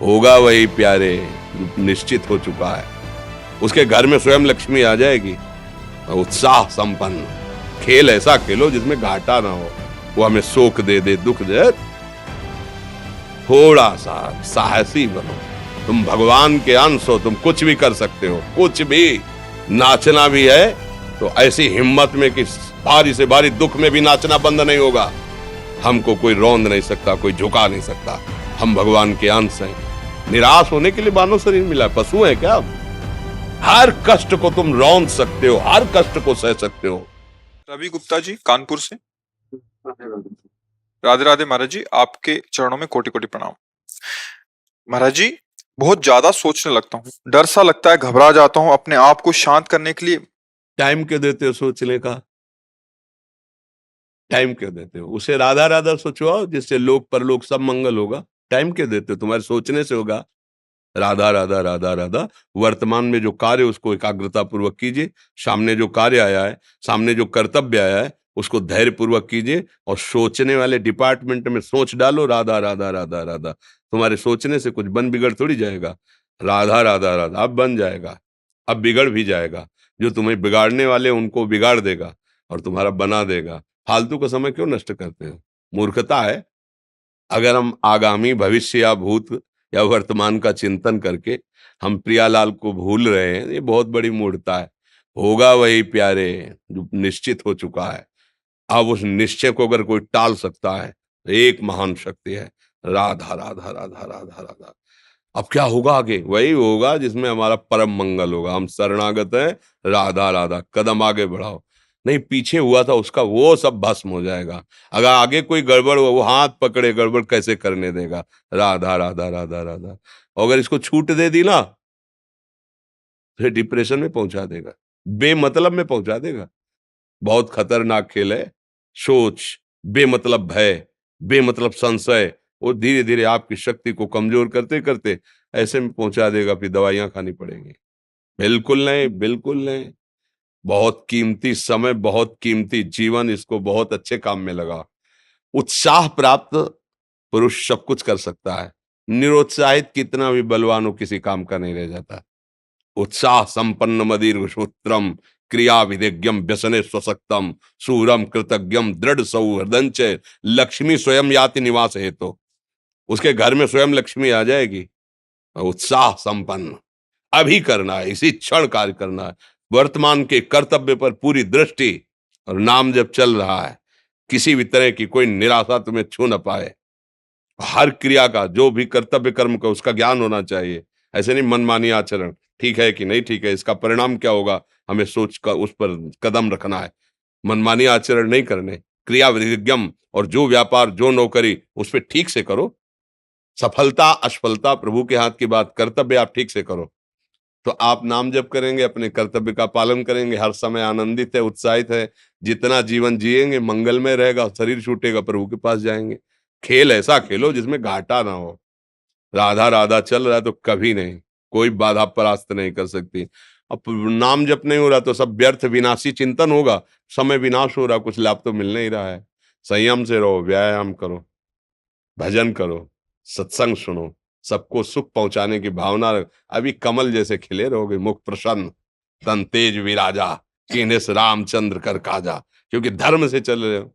होगा वही प्यारे जो निश्चित हो चुका है। उसके घर में स्वयं लक्ष्मी आ जाएगी। और उत्साह संपन्न खेल ऐसा खेलो जिसमें घाटा ना हो। वो हमें शोक दे दे, दुख दे, थोड़ा सा साहसी बनो। तुम भगवान के अंश हो, तुम कुछ भी कर सकते हो, कुछ भी। नाचना भी है तो ऐसी हिम्मत में कि भारी से भारी दुख में भी नाचना बंद नहीं होगा। हमको कोई रौंद नहीं सकता, कोई झुका नहीं सकता। हम भगवान के अंश हैं। निराश होने के लिए मानव शरीर मिला, पशु है क्या? हर कष्ट को तुम रौंद सकते हो, हर कष्ट को सह सकते हो। रवि गुप्ता जी कानपुर से। राधे राधे महाराज जी, आपके चरणों में कोटि कोटि प्रणाम। महाराज जी, बहुत ज्यादा सोचने लगता हूँ, डर सा लगता है, घबरा जाता हूँ। अपने आप को शांत करने के लिए टाइम क्यों देते हो सोचने का? टाइम क्यों देते हो? उसे राधा राधा सोचवाओ, जिससे लोक परलोक सब मंगल होगा। टाइम क्यों देते हो? तुम्हारे सोचने से होगा। राधा राधा राधा राधा। वर्तमान में जो कार्य उसको एकाग्रता पूर्वक कीजिए। सामने जो कार्य आया है, सामने जो कर्तव्य आया है, उसको धैर्य पूर्वक कीजिए। और सोचने वाले डिपार्टमेंट में सोच डालो राधा राधा राधा राधा। तुम्हारे सोचने से कुछ बन बिगड़ थोड़ी जाएगा। राधा राधा राधा अब बन जाएगा, अब बिगड़ भी जाएगा। जो तुम्हें बिगाड़ने वाले उनको बिगाड़ देगा और तुम्हारा बना देगा। फालतू का समय क्यों नष्ट करते हो? मूर्खता है। अगर हम आगामी भविष्य या भूत या वर्तमान का चिंतन करके हम प्रियालाल को भूल रहे हैं, ये बहुत बड़ी मूर्खता है। होगा वही प्यारे जो निश्चित हो चुका है। अब उस निश्चय को अगर कोई टाल सकता है तो एक महान शक्ति है। राधा राधा राधा राधा राधा। अब क्या होगा आगे? वही होगा जिसमें हमारा परम मंगल होगा। हम शरणागत हैं, राधा राधा। कदम आगे बढ़ाओ। नहीं, पीछे हुआ था उसका वो सब भस्म हो जाएगा। अगर आगे कोई गड़बड़ हुआ, वो हाथ पकड़े गड़बड़ कैसे करने देगा? राधा राधा राधा राधा। और अगर इसको छूट दे दी ना तो डिप्रेशन में पहुंचा देगा, बेमतलब में पहुंचा देगा। बहुत खतरनाक खेल है। सोच, बेमतलब भय, बेमतलब संशय, वो धीरे धीरे आपकी शक्ति को कमजोर करते करते ऐसे में पहुंचा देगा, फिर दवाइयां खानी पड़ेंगी। बिल्कुल नहीं, बिल्कुल नहीं। बहुत कीमती समय, बहुत कीमती जीवन, इसको बहुत अच्छे काम में लगा। उत्साह प्राप्त पुरुष सब कुछ कर सकता है। निरुत्साहित कितना भी बलवान हो, किसी काम का नहीं रह जाता। उत्साह संपन्न मदीर्घ सूत्रम क्रिया विधिज्ञम व्यसने स्वसक्तम सूरम कृतज्ञम दृढ़ सौहृदंच लक्ष्मी स्वयं याति निवास हेतु। उसके घर में स्वयं लक्ष्मी आ जाएगी। उत्साह संपन्न अभी करना है, इसी क्षण कार्य करना है। वर्तमान के कर्तव्य पर पूरी दृष्टि। और नाम जब चल रहा है, किसी भी तरह की कोई निराशा तुम्हें छू न पाए। हर क्रिया का, जो भी कर्तव्य कर्म का, उसका ज्ञान होना चाहिए। ऐसे नहीं मनमानी आचरण, ठीक है कि नहीं ठीक है, इसका परिणाम क्या होगा, हमें सोच का उस पर कदम रखना है। मनमानी आचरण नहीं करने। क्रिया विधिज्ञम, और जो व्यापार जो नौकरी उस पर ठीक से करो। सफलता असफलता प्रभु के हाथ की बात, कर्तव्य आप ठीक से करो तो आप नाम जप करेंगे, अपने कर्तव्य का पालन करेंगे, हर समय आनंदित है, उत्साहित है। जितना जीवन जिएंगे मंगलमय रहेगा। शरीर छूटेगा, प्रभु के पास जाएंगे। खेल ऐसा खेलो जिसमें घाटा ना हो। राधा राधा चल रहा है तो कभी नहीं, कोई बाधा परास्त नहीं कर सकती। अब नाम जप नहीं हो रहा तो सब व्यर्थ विनाशी चिंतन होगा। समय विनाश हो रहा, कुछ लाभ तो मिल नहीं रहा है। संयम से रहो, व्यायाम करो, भजन करो, सत्संग सुनो, सबको सुख पहुंचाने की भावना रख। अभी कमल जैसे खिले रहोगे, मुख प्रसन्न, तन तेज विराजा, कीन्हिस रामचंद्र कर काजा। क्योंकि धर्म से चल रहे हो।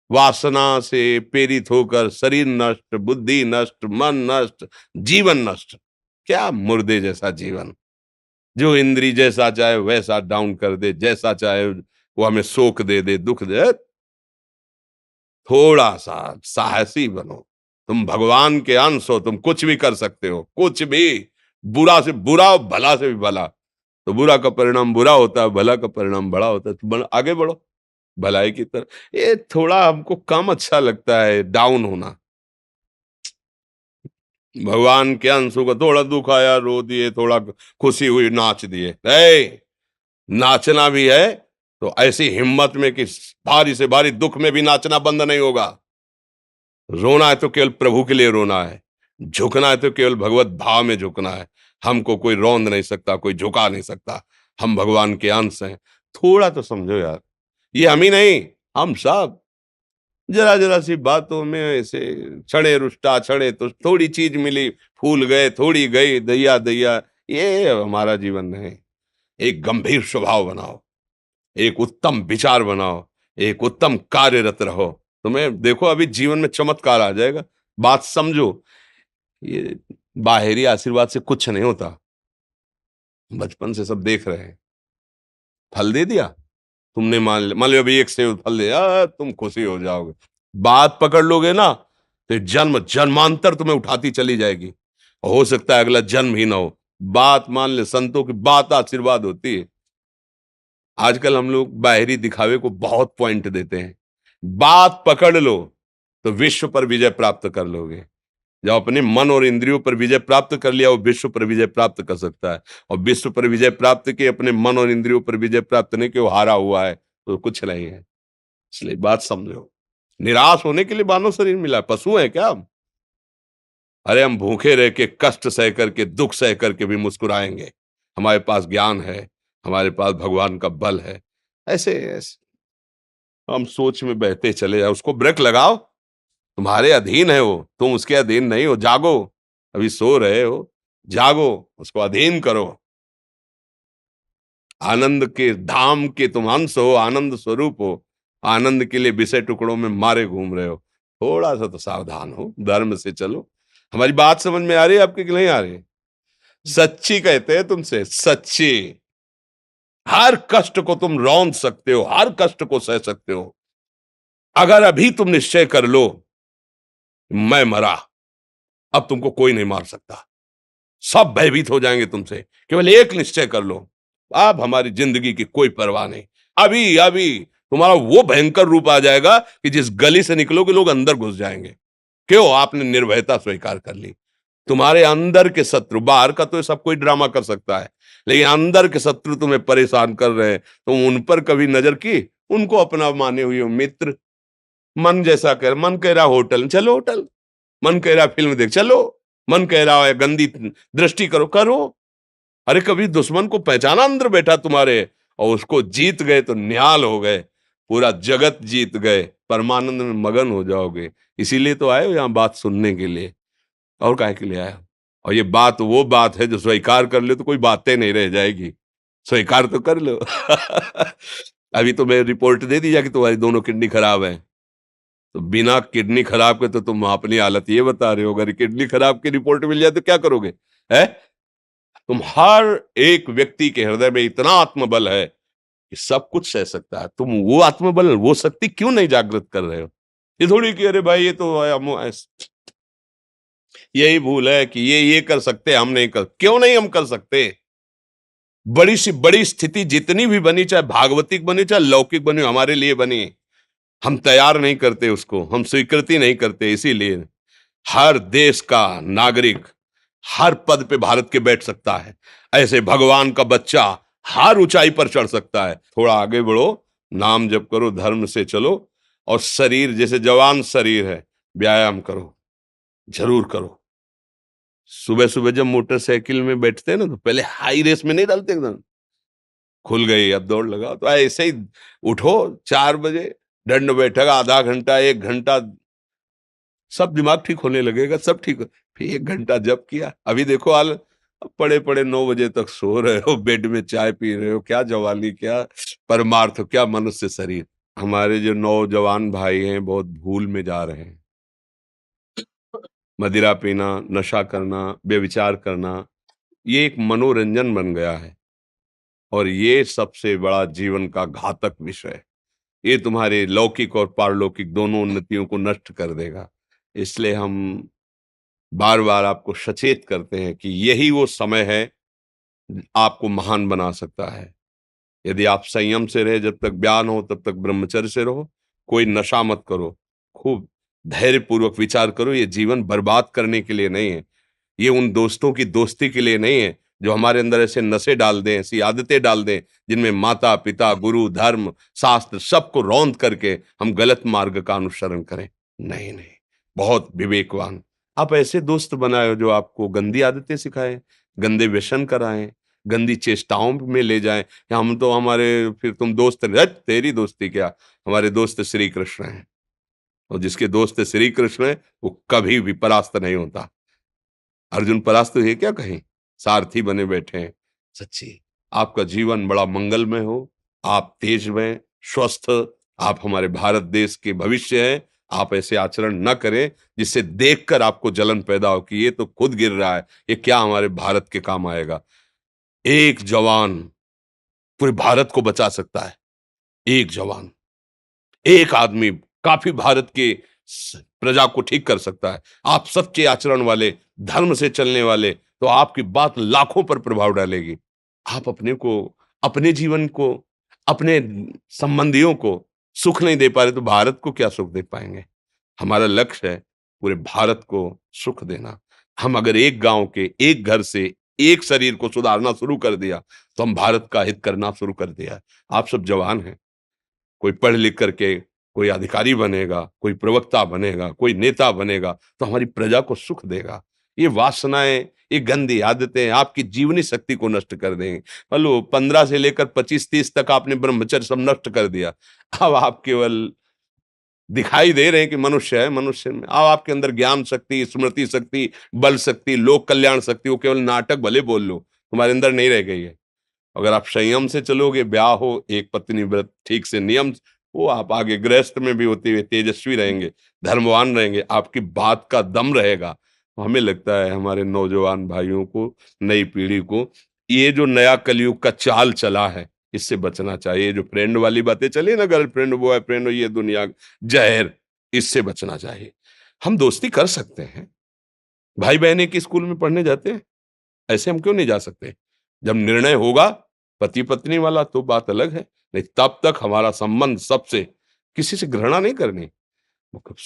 वासना से प्रेरित होकर शरीर नष्ट, बुद्धि नष्ट, मन नष्ट, जीवन नष्ट। क्या मुर्दे जैसा जीवन, जो इंद्री जैसा चाहे वैसा डाउन कर दे, जैसा चाहे वो हमें शोक दे दे, दुख दे। थोड़ा सा साहसी बनो। तुम भगवान के अंश हो, तुम कुछ भी कर सकते हो, कुछ भी। बुरा से बुरा और भला से भी भला। तो बुरा का परिणाम बुरा होता है, भला का परिणाम बड़ा होता है। तो आगे बढ़ो भलाई की तरफ। ये थोड़ा हमको कम अच्छा लगता है डाउन होना। भगवान के अंश को थोड़ा दुख आया रो दिए, थोड़ा खुशी हुई नाच दिए। नाचना भी है तो ऐसी हिम्मत में कि भारी से भारी दुख में भी नाचना बंद नहीं होगा। रोना है तो केवल प्रभु के लिए रोना है। झुकना है तो केवल भगवत भाव में झुकना है। हमको कोई रौंद नहीं सकता, कोई झुका नहीं सकता। हम भगवान के अंश हैं। थोड़ा तो समझो यार, ये हम ही नहीं, हम सब। जरा जरा सी बातों में ऐसे क्षणे रुष्टा क्षणे तो थोड़ी चीज मिली, फूल गए, थोड़ी गई, दैया दैया। ये हमारा जीवन नहीं। एक गंभीर स्वभाव बनाओ, एक उत्तम विचार बनाओ, एक उत्तम कार्यरत रहो। तुम्हें देखो अभी जीवन में चमत्कार आ जाएगा। बात समझो, ये बाहरी आशीर्वाद से कुछ नहीं होता। बचपन से सब देख रहे हैं। फल दे दिया, तुमने मान लो अभी एक सेब फल दिया, तुम खुशी हो जाओगे। बात पकड़ लोगे ना, तो जन्म जन्मांतर तुम्हें उठाती चली जाएगी। हो सकता है अगला जन्म ही ना हो। बात मान ले, संतों की बात आशीर्वाद होती है। आजकल हम लोग बाहरी दिखावे को बहुत पॉइंट देते हैं। बात पकड़ लो तो विश्व पर विजय प्राप्त कर लोगे। जब अपने मन और इंद्रियों पर विजय प्राप्त कर लिया, वो विश्व पर विजय प्राप्त कर सकता है। और विश्व पर विजय प्राप्त किए, अपने मन और इंद्रियों पर विजय प्राप्त नहीं कि वो हारा हुआ है, तो कुछ नहीं है। इसलिए बात समझो। निराश होने के लिए मानव शरीर मिला, पशु है क्या हम? अरे हम भूखे रह के, कष्ट सह करके, दुख सह करके भी मुस्कुराएंगे। हमारे पास ज्ञान है, हमारे पास भगवान का बल है। ऐसे ऐसे हम सोच में बहते चले जाओ, उसको ब्रेक लगाओ। तुम्हारे अधीन है वो, तुम उसके अधीन नहीं हो। जागो, अभी सो रहे हो, जागो, उसको अधीन करो। आनंद के धाम के तुम अंश हो, आनंद स्वरूप हो। आनंद के लिए विषय टुकड़ों में मारे घूम रहे हो। थोड़ा सा तो सावधान हो, धर्म से चलो। हमारी बात समझ में आ रही है आपकी कि नहीं आ रही? सच्ची कहते हैं तुमसे, सच्ची। हर कष्ट को तुम रौंद सकते हो, हर कष्ट को सह सकते हो, अगर अभी तुम निश्चय कर लो मैं मरा, अब तुमको कोई नहीं मार सकता। सब भयभीत हो जाएंगे तुमसे। केवल एक निश्चय कर लो, अब हमारी जिंदगी की कोई परवाह नहीं। अभी अभी तुम्हारा वो भयंकर रूप आ जाएगा कि जिस गली से निकलोगे लोग अंदर घुस जाएंगे। क्यों? आपने निर्भयता स्वीकार कर ली। तुम्हारे अंदर के शत्रु, बाहर का तो सब कोई ड्रामा कर सकता है, लेकिन अंदर के शत्रु तुम्हें परेशान कर रहे हैं, तुम उन पर कभी नजर की? उनको अपना माने हुए हो मित्र। मन जैसा कर, मन कह रहा होटल चलो, होटल। मन कह रहा फिल्म देख चलो। मन कह रहा है गंदी दृष्टि करो, करो। अरे कभी दुश्मन को पहचाना अंदर बैठा तुम्हारे, और उसको जीत गए तो निहाल हो गए। पूरा जगत जीत गए, परमानंद में मगन हो जाओगे। इसीलिए तो आए हो यहां बात सुनने के लिए, और काहे के लिए आए हो? और ये बात वो बात है जो स्वीकार कर ले तो कोई बातें नहीं रह जाएगी। स्वीकार तो कर लो। अभी तो मैं रिपोर्ट दे दी जाके तुम्हारी दोनों किडनी खराब है, तो बिना किडनी खराब के तो तुम अपनी हालत ये बता रहे हो। अगर किडनी खराब की रिपोर्ट मिल जाए तो क्या करोगे? है? तुम हर एक व्यक्ति के हृदय में इतना आत्मबल है कि सब कुछ सह सकता है। तुम वो आत्मबल, वो शक्ति क्यों नहीं जागृत कर रहे हो? ये थोड़ी कि अरे भाई ये तो यही भूल है कि ये कर सकते हैं, हम नहीं कर। क्यों नहीं हम कर सकते? बड़ी सी बड़ी स्थिति जितनी भी बनी, चाहे भागवतिक बनी चाहे लौकिक बनी, हमारे लिए बनी, हम तैयार नहीं करते उसको, हम स्वीकृति नहीं करते। इसीलिए हर देश का नागरिक हर पद पे भारत के बैठ सकता है। ऐसे भगवान का बच्चा हर ऊंचाई पर चढ़ सकता है। थोड़ा आगे बढ़ो, नाम जप करो, धर्म से चलो, और शरीर जैसे जवान शरीर है, व्यायाम करो, जरूर करो। सुबह सुबह जब मोटरसाइकिल में बैठते हैं ना, तो पहले हाई रेस में नहीं डालते, एकदम खुल गई अब दौड़ लगाओ, तो ऐसे ही उठो 4 बजे, दंड बैठक आधा घंटा 1 घंटा, सब दिमाग ठीक होने लगेगा, सब ठीक फिर 1 घंटा जब किया। अभी देखो हाल, अब पड़े पड़े 9 बजे तक सो रहे हो, बेड में चाय पी रहे हो। क्या जवानी, क्या परमार्थ, क्या मनुष्य शरीर। हमारे जो नौजवान भाई हैं बहुत भूल में जा रहे हैं। मदिरा पीना, नशा करना, व्यभिचार करना, ये एक मनोरंजन बन गया है, और ये सबसे बड़ा जीवन का घातक विषय है। ये तुम्हारे लौकिक और पारलौकिक दोनों उन्नतियों को नष्ट कर देगा। इसलिए हम बार बार आपको सचेत करते हैं कि यही वो समय है आपको महान बना सकता है। यदि आप संयम से रहे, जब तक ज्ञान हो तब तक ब्रह्मचर्य से रहो, कोई नशा मत करो, खूब धैर्य पूर्वक विचार करो। ये जीवन बर्बाद करने के लिए नहीं है, ये उन दोस्तों की दोस्ती के लिए नहीं है जो हमारे अंदर ऐसे नशे डाल दें, ऐसी आदतें डाल दें जिनमें माता पिता, गुरु, धर्म, शास्त्र सबको रौंद करके हम गलत मार्ग का अनुसरण करें। नहीं नहीं, बहुत विवेकवान। आप ऐसे दोस्त बनाए जो आपको गंदी आदतें सिखाएं, गंदे व्यसन कराएं, गंदी चेष्टाओं में ले जाएं। कि हम तो हमारे, फिर तुम दोस्त, तेरी दोस्ती क्या, हमारे दोस्त श्री कृष्ण हैं। और जिसके दोस्त श्री कृष्ण है वो कभी भी परास्त नहीं होता। अर्जुन परास्त हुए क्या कहीं, सारथी बने बैठे हैं। सच्ची आपका जीवन बड़ा मंगलमय हो, आप तेज में स्वस्थ, आप हमारे भारत देश के भविष्य हैं। आप ऐसे आचरण न करें जिससे देखकर आपको जलन पैदा हो कि ये तो खुद गिर रहा है, ये क्या हमारे भारत के काम आएगा। एक जवान पूरे भारत को बचा सकता है, एक जवान, एक आदमी काफी भारत के प्रजा को ठीक कर सकता है। आप सच्चे आचरण वाले, धर्म से चलने वाले, तो आपकी बात लाखों पर प्रभाव डालेगी। आप अपने को, अपने जीवन को, अपने संबंधियों को सुख नहीं दे पा रहे तो भारत को क्या सुख दे पाएंगे। हमारा लक्ष्य है पूरे भारत को सुख देना। हम अगर एक गांव के, एक घर से, एक शरीर को सुधारना शुरू कर दिया तो हम भारत का हित करना शुरू कर दिया। आप सब जवान हैं, कोई पढ़ लिख करके कोई अधिकारी बनेगा, कोई प्रवक्ता बनेगा, कोई नेता बनेगा तो हमारी प्रजा को सुख देगा। ये वासनाएं, ये गंदी आदतें आपकी जीवनी शक्ति को नष्ट कर देंगे। मान लो 15 से लेकर 25-30 तक आपने ब्रह्मचर्य सब नष्ट कर दिया। अब आप केवल दिखाई दे रहे हैं कि मनुष्य है, मनुष्य में अब आपके अंदर ज्ञान शक्ति, स्मृति शक्ति, बल शक्ति, लोक कल्याण शक्ति, वो केवल नाटक भले बोल लो, तुम्हारे अंदर नहीं रह गई है। अगर आप संयम से चलोगे, ब्याह हो, एक पत्नी व्रत ठीक से नियम, वो आप आगे गृहस्थ में भी होते हुए तेजस्वी रहेंगे, धर्मवान रहेंगे, आपकी बात का दम रहेगा। तो हमें लगता है हमारे नौजवान भाइयों को, नई पीढ़ी को, ये जो नया कलयुग का चाल चला है इससे बचना चाहिए। जो फ्रेंड वाली बातें चली ना, गर्लफ्रेंड, बॉयफ्रेंड, ये दुनिया जहर, इससे बचना चाहिए। हम दोस्ती कर सकते हैं, भाई बहन एक ही स्कूल में पढ़ने जाते हैं, ऐसे हम क्यों नहीं जा सकते। जब निर्णय होगा पति पत्नी वाला तो बात अलग है, नहीं तब तक हमारा संबंध सबसे, किसी से घृणा नहीं करनी।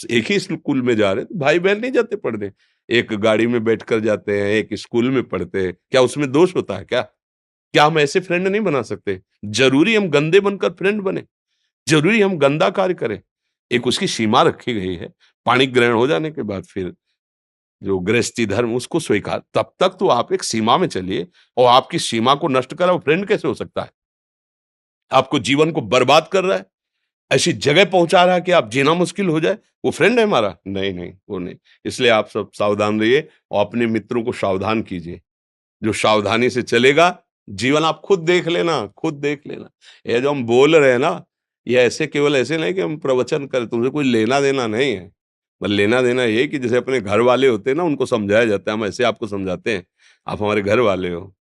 एक ही स्कूल में जा रहे तो भाई बहन नहीं जाते पढ़ने, एक गाड़ी में बैठकर जाते हैं, एक स्कूल में पढ़ते हैं, क्या उसमें दोष होता है क्या? क्या हम ऐसे फ्रेंड नहीं बना सकते? जरूरी हम गंदे बनकर फ्रेंड बने? जरूरी हम गंदा कार्य करें? एक उसकी सीमा रखी गई है। पाणी ग्रहण हो जाने के बाद फिर जो गृहस्थी धर्म उसको स्वीकार, तब तक तो आप एक सीमा में चलिए। और आपकी सीमा को नष्ट करा वो फ्रेंड कैसे हो सकता है? आपको जीवन को बर्बाद कर रहा है, ऐसी जगह पहुंचा रहा है कि आप जीना मुश्किल हो जाए, वो फ्रेंड है हमारा? नहीं नहीं, वो नहीं। इसलिए आप सब सावधान रहिए और अपने मित्रों को सावधान कीजिए। जो सावधानी से चलेगा, जीवन आप खुद देख लेना, खुद देख लेना। ये जो हम बोल रहे हैं ना, ये ऐसे केवल ऐसे नहीं कि हम प्रवचन करें, तुमसे कोई लेना देना नहीं है। बस लेना देना ये है कि जैसे अपने घर वाले होते हैं ना, उनको समझाया जाता है, हम ऐसे आपको समझाते हैं। आप हमारे घर वाले हो,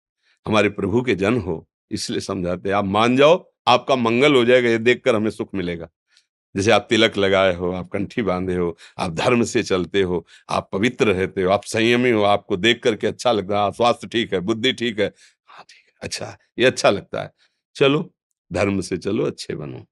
हमारे प्रभु के जन हो, इसलिए समझाते हैं। आप मान जाओ, आपका मंगल हो जाएगा, ये देखकर हमें सुख मिलेगा। जैसे आप तिलक लगाए हो, आप कंठी बांधे हो, आप धर्म से चलते हो, आप पवित्र रहते हो, आप संयमी हो, आपको देख करके अच्छा लगता है, हाँ, स्वास्थ्य ठीक है, बुद्धि ठीक है, हाँ ठीक है, अच्छा है, ये अच्छा लगता है। चलो, धर्म से चलो, अच्छे बनो।